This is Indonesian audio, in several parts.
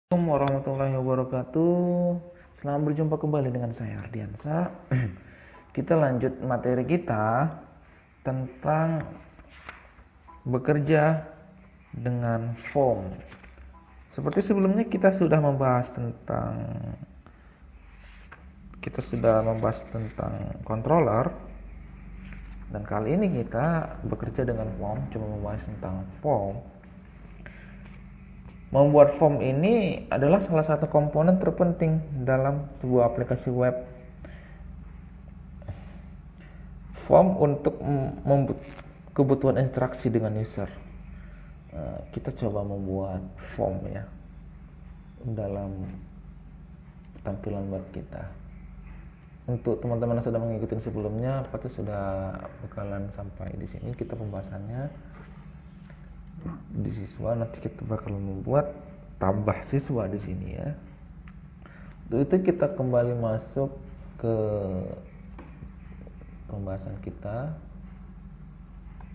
Assalamualaikum warahmatullahi wabarakatuh. Selamat berjumpa kembali dengan saya Ardiansa. Kita lanjut materi kita tentang bekerja dengan form. Seperti sebelumnya kita sudah membahas tentang controller, dan kali ini kita bekerja dengan form, cuma membahas tentang form. Membuat form ini adalah salah satu komponen terpenting dalam sebuah aplikasi web. Form untuk kebutuhan interaksi dengan user. Kita coba membuat form ya dalam tampilan web kita. Untuk teman-teman yang sudah mengikuti sebelumnya, pasti sudah bakalan sampai di sini kita pembahasannya. Di siswa nanti kita bakal membuat tambah siswa di sini ya. Untuk itu kita kembali masuk ke pembahasan kita.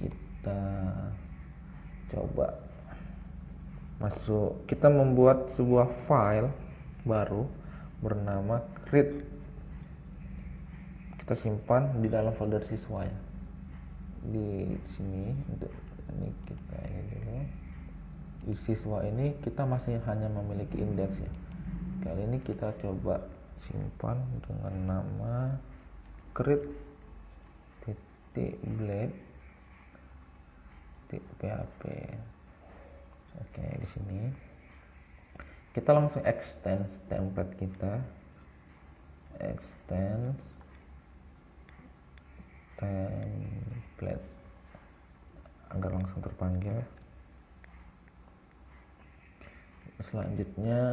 Kita coba masuk, kita membuat sebuah file baru bernama create. Kita simpan di dalam folder siswa ya. Di sini untuk ini kita ini dulu. Di siswa ini kita masih hanya memiliki indeks ya. Kali ini kita coba simpan dengan nama create.blade.php. Oke, di sini kita langsung extend template kita, extend template agar langsung terpanggil. Selanjutnya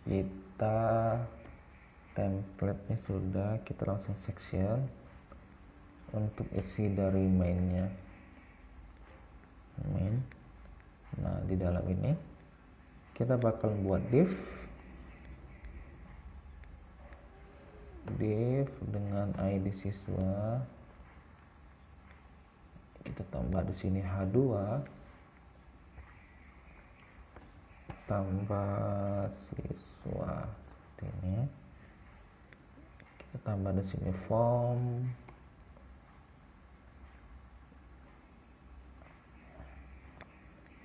kita template-nya sudah, kita langsung section untuk isi dari main-nya. Nah, di dalam ini kita bakal buat div dengan ID siswa. Kita tambah di sini H2, tambah siswa ini. Kita tambah di sini form.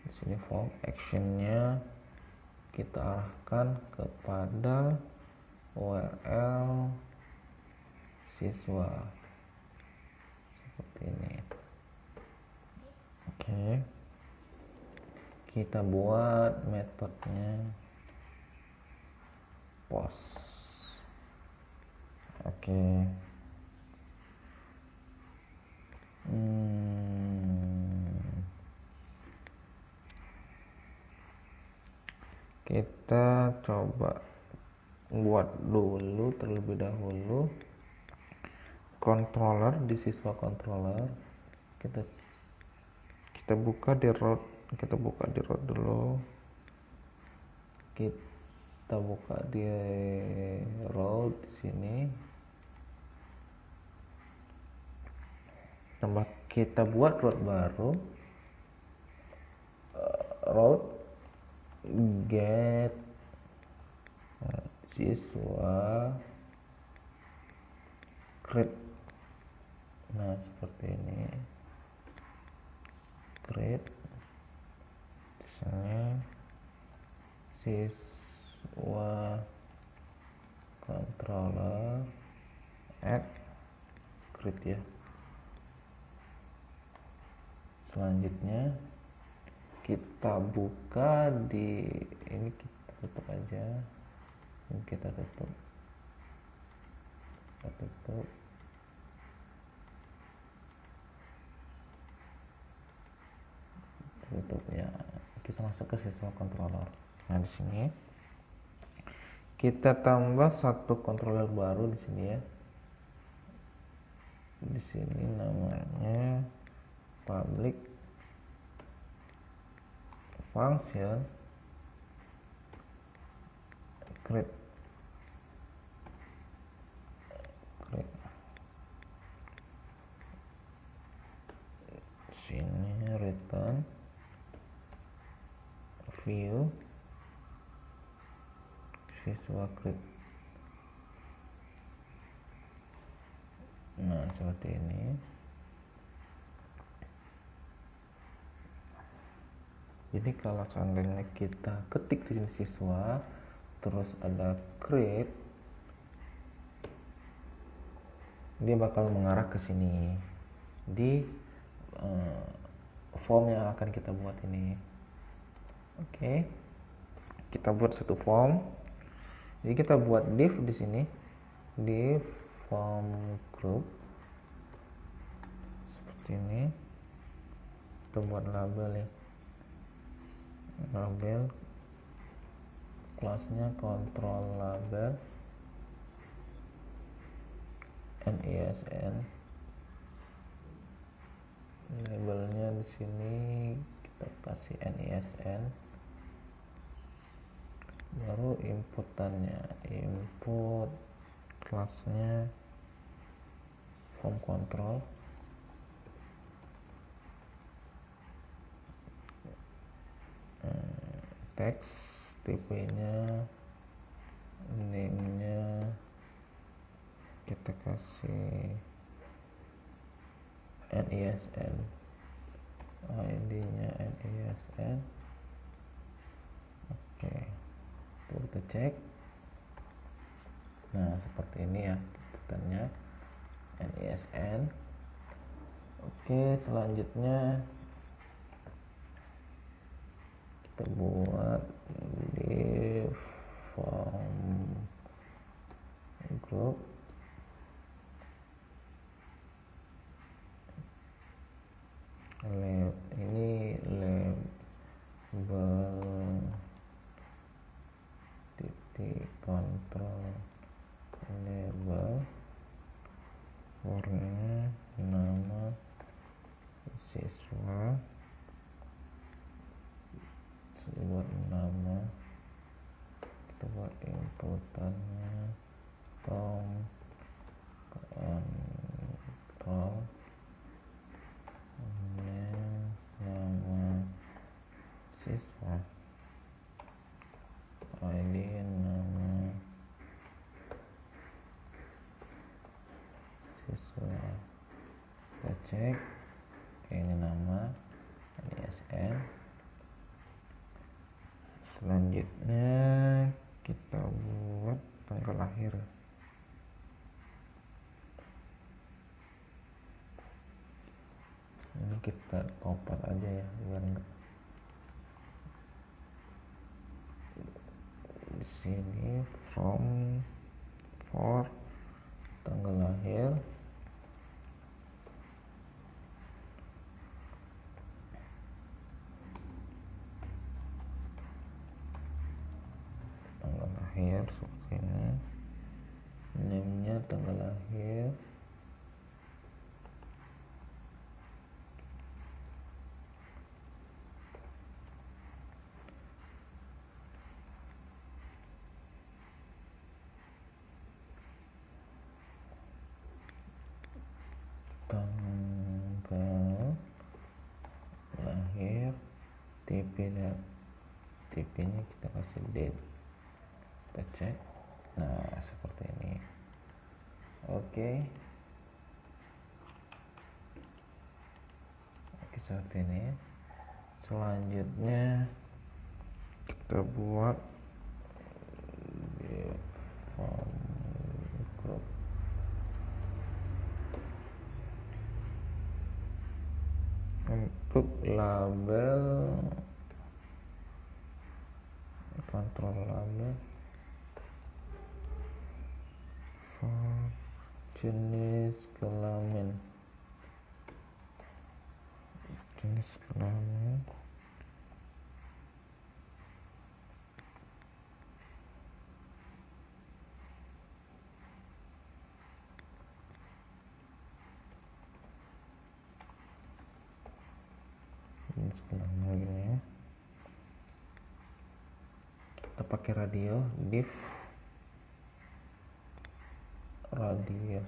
Di sini form, actionnya kita arahkan kepada URL siswa seperti ini. Oke, kita buat metodenya post. Oke. Kita coba buat dulu terlebih dahulu controller di siswa controller. Kita buka di root, dulu. Kita buka di root di sini. Kita buat root baru, root get siswa create. Nah, seperti ini. Create misalnya siswa controller add create ya. Selanjutnya kita buka di ini, kita tutup aja. Ini kita tutup ya. Kita masuk ke siswa controller. Nah, di sini kita tambah satu controller baru di sini ya. Di sini namanya public function create. Sini return view siswa grid. Nah, seperti ini. Jadi kalau seandainya kita ketik di sini siswa, terus ada create, dia bakal mengarah ke sini di form yang akan kita buat ini. Oke, kita buat satu form. Jadi kita buat div di sini, div form group seperti ini. Kita buat label ya, label kelasnya control label NISN. Labelnya di sini kita kasih NISN. Baru inputannya, input kelasnya form control. Teks tipenya, name-nya kita kasih NISN, ID-nya NISN. Oke, kita cek. Nah, seperti ini ya inputannya, NISN. Oke, selanjutnya kita buat div form group. Ini label titik kontrol label, warnanya nama siswa, buat nama, kita buat inputannya tom kontrol, nama siswa, ID nama siswa. Kita cek, ini nama NISN. Selanjutnya kita buat tanggal lahir. Ini kita copy aja ya biar enggak. Di sini from for tanggal lahir, seperti ini. Name-nya tanggal lahir, tanggal lahir, TP-nya kita kasih date. Kita cek. Nah, seperti ini. Oke, seperti ini. Selanjutnya kita buat di form group. Untuk label kontrol label for jenis kelamin, gini ya. Kita pakai radio, div radio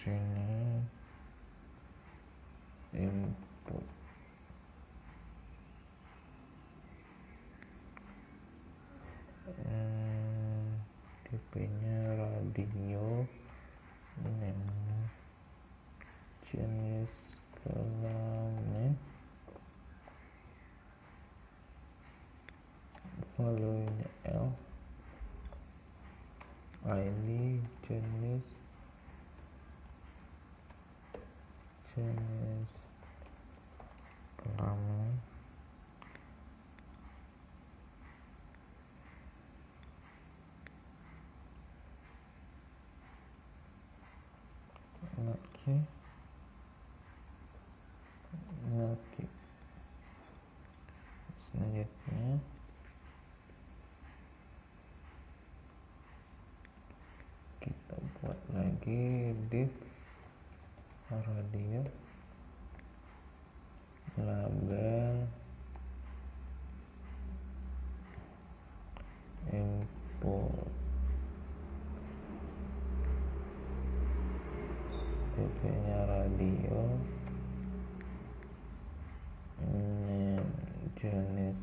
sini input tipenya radio, name, jenis kelamin, value-nya L, ID, jenis kelamin, laki, selanjutnya kita buat lagi div radio, label, input, tipenya radio, name, jenis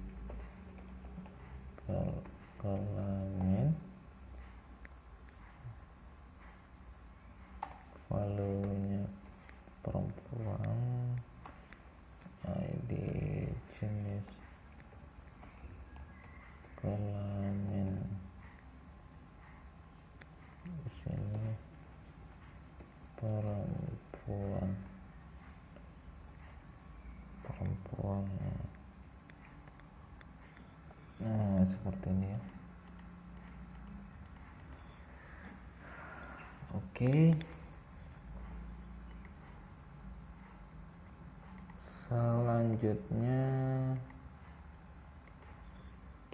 kelamin, value-nya perempuan, ID, jenis kelamin, di sini perempuan. Nah, seperti ini ya. Oke. Selanjutnya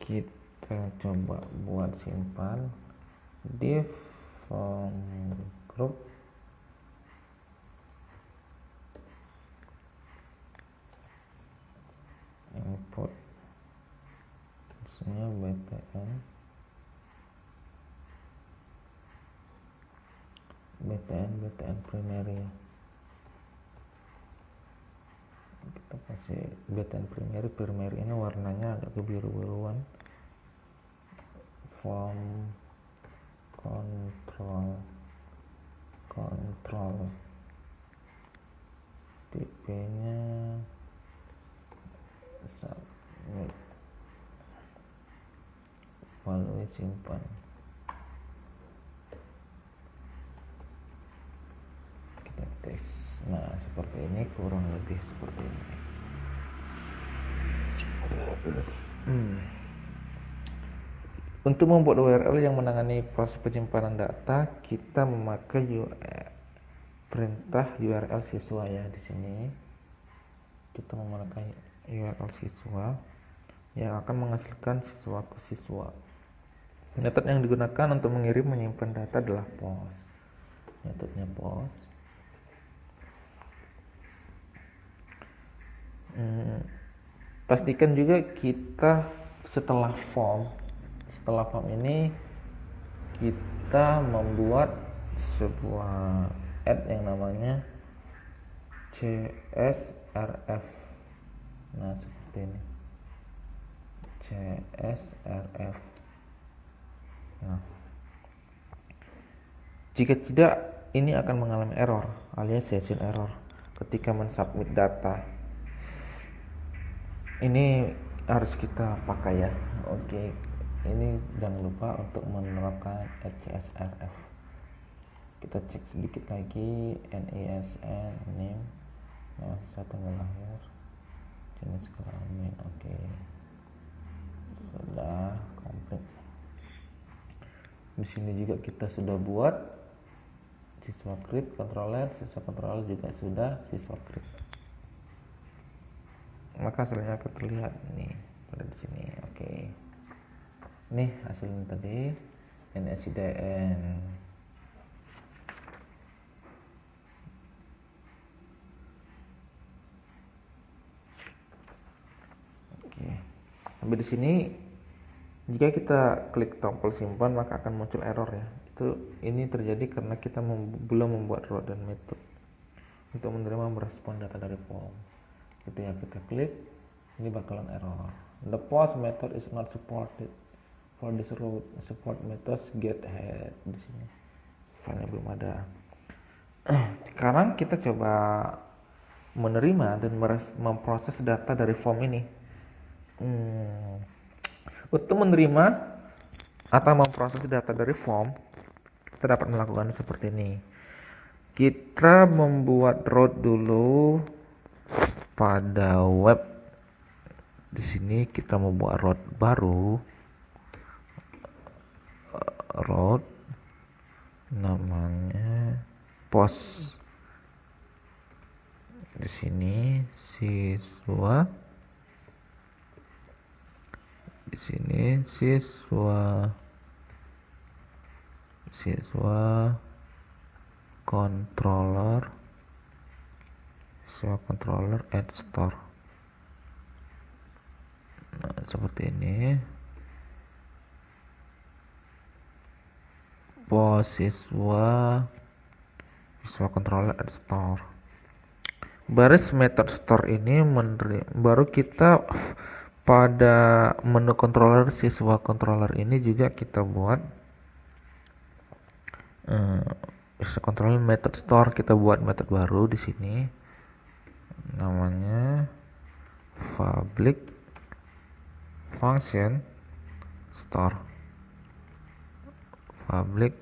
kita coba buat simpan div form group, input isinya btn primary, kita kasih btn primary ini warnanya agak kebiru-biruan, form control tipenya submit, value simpan. Kita tes. Nah, seperti ini, kurang lebih seperti ini. Untuk membuat URL yang menangani proses penyimpanan data, kita memakai perintah URL siswa ya. Di sini kita memakai URL siswa yang akan menghasilkan siswa ke siswa. Metode yang digunakan untuk mengirim menyimpan data adalah post. Metodenya post. Pastikan juga kita setelah form ini kita membuat sebuah add yang namanya CSRF. Nah, seperti ini, CSRF. Nah, jika tidak, ini akan mengalami error alias session error ketika mensubmit data. Ini harus kita pakai ya. Oke, ini jangan lupa untuk menerapkan CSRF. Kita cek sedikit lagi, NISN, name, masa tanggal lahir, jenis kelamin. Oke, sudah komplit. Di sini juga kita sudah buat siswa create controller, siswa controller juga sudah siswa create. Maka hasilnya akan terlihat nih pada di sini. Oke, nih hasilnya tadi NSIDN. Oke, sampai di sini. Jika kita klik tombol simpan, maka akan muncul error ya. Ini terjadi karena kita belum membuat route dan method untuk menerima merespon data dari form. Itu ya, kita klik, ini bakalan error. The post method is not supported for this route. Support methods get head di sini. Filenya belum ada. Sekarang kita coba menerima dan memproses data dari form ini. Untuk menerima atau memproses data dari form, kita dapat melakukan seperti ini. Kita membuat route dulu pada web. Di sini kita membuat route baru, route namanya post. Di sini siswa, di sini siswa controller add store. Nah, seperti ini. Post siswa controller add store. Baris method store ini baru kita pada menu controller siswa controller ini juga kita buat controller method store. Kita buat method baru di sini namanya public function store. Public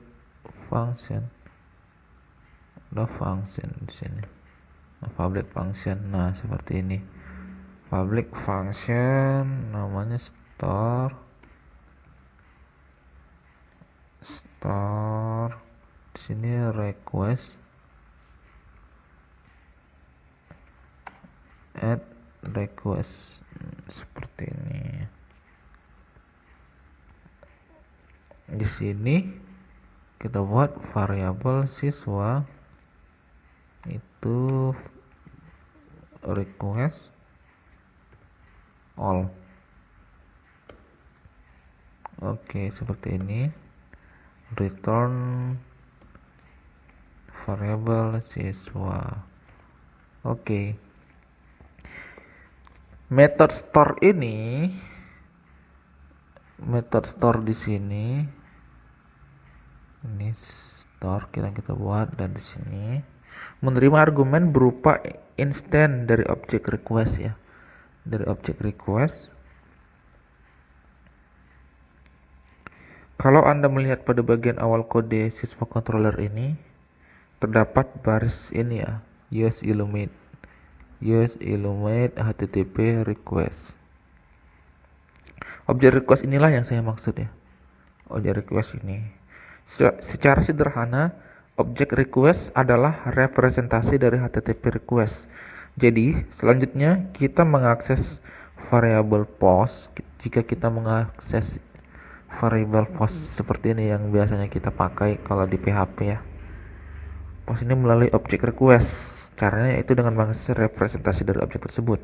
function di sini. Public function, nah seperti ini. Public function namanya store di sini request add request seperti ini. Di sini kita buat variabel siswa itu request all. Oke, seperti ini. Return variabel siswa. Oke. Method store ini, method store di sini, ini store kita buat, dan di sini menerima argumen berupa instant dari object request ya. Dari object request. Kalau Anda melihat pada bagian awal kode siswa controller ini, terdapat baris ini ya, use Illumate HTTP request. Object request inilah yang saya maksud ya. Object request ini. Secara sederhana, object request adalah representasi dari HTTP request. Jadi, selanjutnya kita mengakses variabel post. Jika kita mengakses variabel post seperti ini yang biasanya kita pakai kalau di PHP ya. Post ini melalui object request. Caranya yaitu dengan mengakses representasi dari objek tersebut,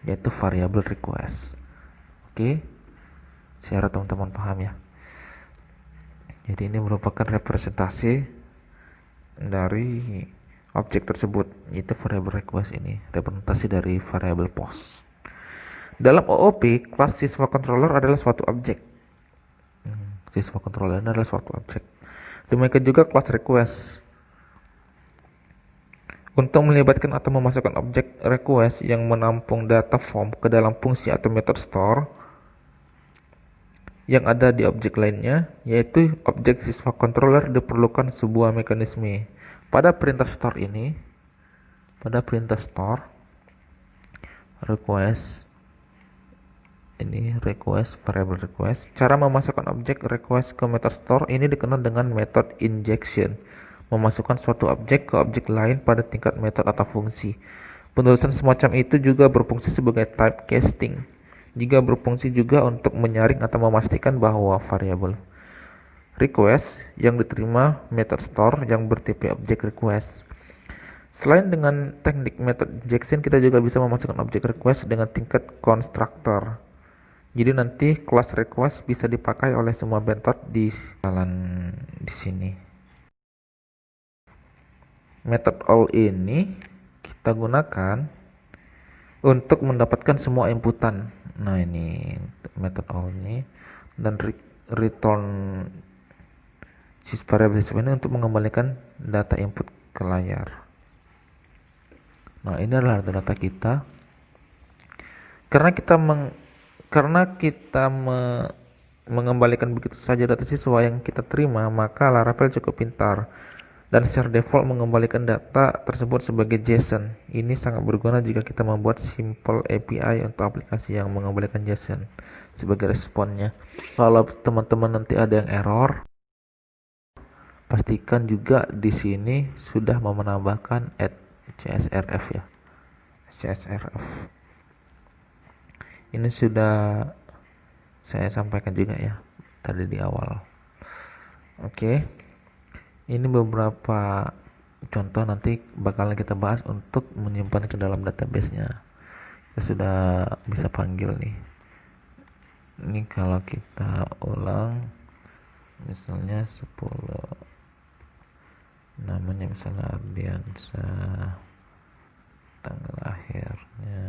yaitu variabel request. Oke. Saya harap teman-teman paham ya. Jadi ini merupakan representasi dari objek tersebut, yaitu variabel request ini, representasi dari variabel post. Dalam OOP, kelas siswa controller adalah suatu objek. Siswa controller adalah suatu objek. Demikian juga kelas request. Untuk melibatkan atau memasukkan objek request yang menampung data form ke dalam fungsi atau method store yang ada di objek lainnya, yaitu objek siswa controller, diperlukan sebuah mekanisme. Pada perintah store ini, pada perintah store request ini request variable request, cara memasukkan objek request ke method store ini dikenal dengan method injection, memasukkan suatu objek ke objek lain pada tingkat method atau fungsi. Penulisan semacam itu juga berfungsi sebagai typecasting, juga berfungsi juga untuk menyaring atau memastikan bahwa variabel request yang diterima method store yang bertipe objek request. Selain dengan teknik method injection, kita juga bisa memasukkan objek request dengan tingkat constructor, Jadi nanti class request bisa dipakai oleh semua method di jalan di sini. Method all ini kita gunakan untuk mendapatkan semua inputan. Nah, ini method all ini, dan return variable system ini untuk mengembalikan data input ke layar. Nah, ini adalah data kita. Karena kita mengembalikan begitu saja data siswa yang kita terima, maka Laravel cukup pintar dan secara default mengembalikan data tersebut sebagai JSON. Ini sangat berguna jika kita membuat simple API untuk aplikasi yang mengembalikan JSON sebagai responnya. Kalau teman-teman nanti ada yang error, pastikan juga di sini sudah menambahkan add CSRF ya. CSRF ini sudah saya sampaikan juga ya tadi di awal. Oke, ini beberapa contoh nanti bakalan kita bahas untuk menyimpan ke dalam database-nya. Kita sudah bisa panggil nih. Ini kalau kita ulang misalnya 10, namanya misalnya Ardiansa, tanggal lahirnya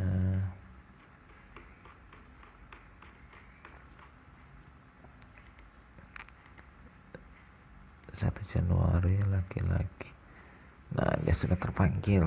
1 Januari, laki-laki. Nah, dia sudah terpanggil.